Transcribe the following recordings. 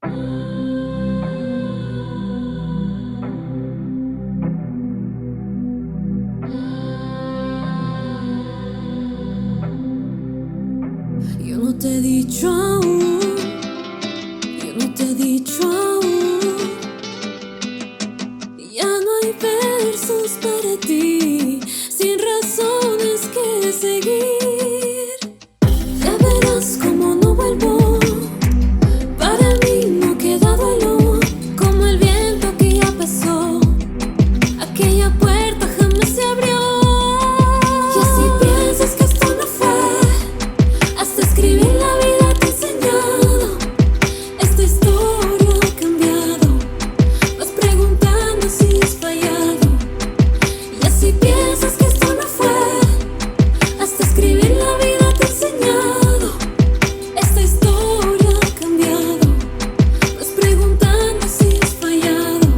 Yo no te he dicho aún, yo no te he dicho aún. Ya no hay versos para ti, sin razones que seguir. Ya verás cómo no vuelvo, para mí no queda dolor, como el viento que ya pasó, aquella puerta jamás se abrió. Y así piensas que esto no fue, hasta escribir la vida te ha enseñado. Esta historia ha cambiado, vas preguntando si has fallado. Y así piensas que esto no fue, hasta escribir la vida te ha enseñado. Esta historia ha cambiado, vas preguntando si has fallado.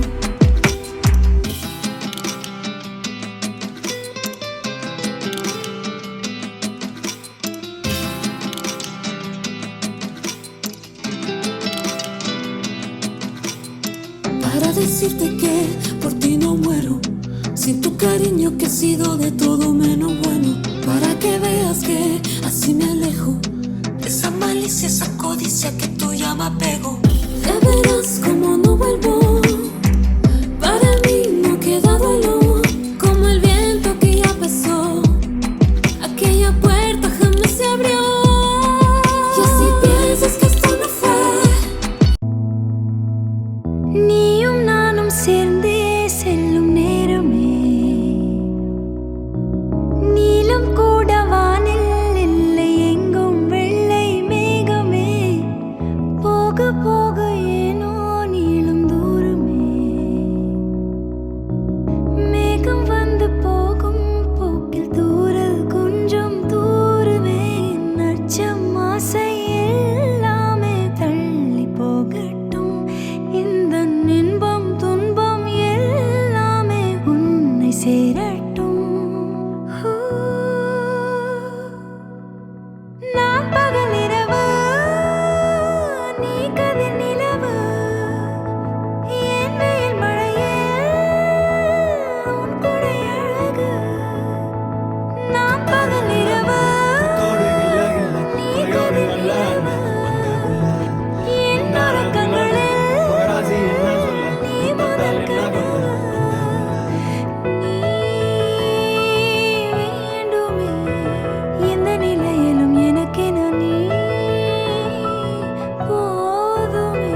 Para decirte que por ti no muero, sin tu cariño que he sido de todo menos bueno. Para que veas que así me alejo de esa malicia, esa codicia que tú ya me apego. Ya verás cómo no vuelvo, para mí no queda dolor, como el viento que ya pasó, aquella puerta jamás se abrió. Y así piensas que esto no fue. நீயும் நானும் சேர்ந்தே செல்லும் நேரமே, நீலம் கூட வானில் இல்லை எங்கும் வெள்ளை மேகமே, போக போக ஏனோ நீளும் தூரமே, மேகம் வந்து போகும் போக்கில் தூரல் கொஞ்சம் தூரமே, நச்சம் ஆசை எல்லாமே தள்ளி போகட்டும், இந்த இன்பம் துன்பம் எல்லாமே உன்னை சேரட்டும். நான் பகல் இரவு, நீ கதிர் நிலவு, என் வெயில் மழையில் உன் கொடை அழகு. நான் பகல் இரவு, நீ கதிர் நிலவு, என் உறக்கங்களில் நீ முதல் கனவு. நீ வேண்டுமே எந்த நிலையிலும் எனக்கென நீ போதுமே.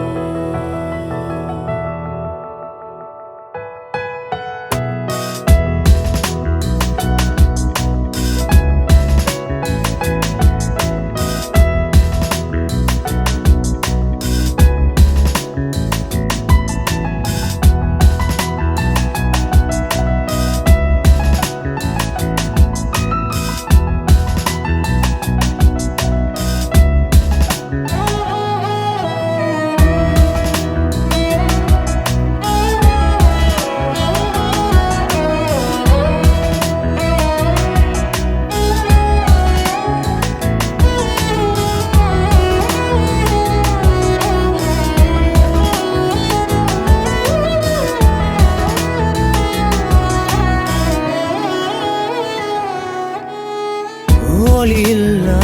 ஒளியில்லா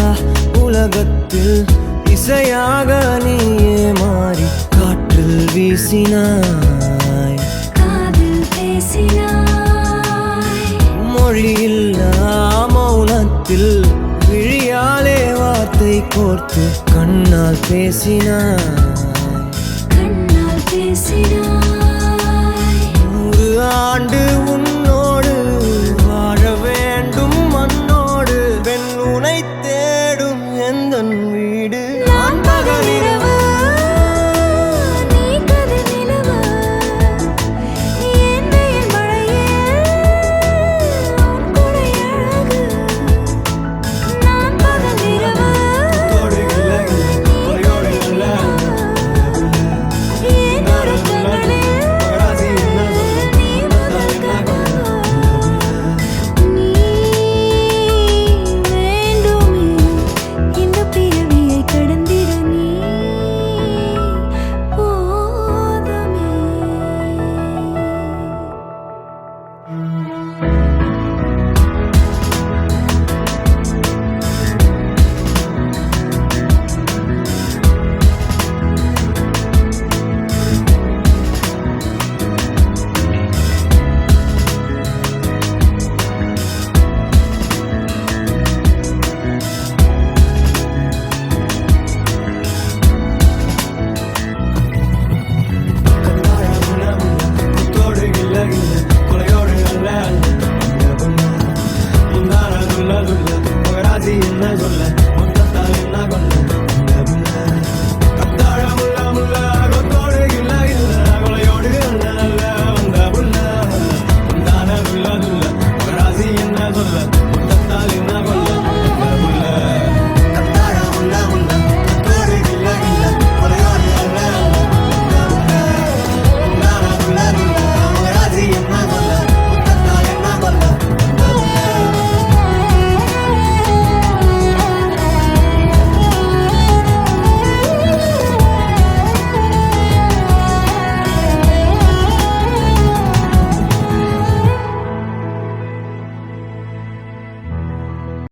உலகத்தில் இசையாக நீயே மாறி காற்றில் வீசினாய், காதில் பேசினாய், மொழியில்லா மௌனத்தில் விழியாலே வார்த்தை கோர்த்து கண்ணால் பேசினாய், கண்ணால் பேசினாய். 100 ஆண்டு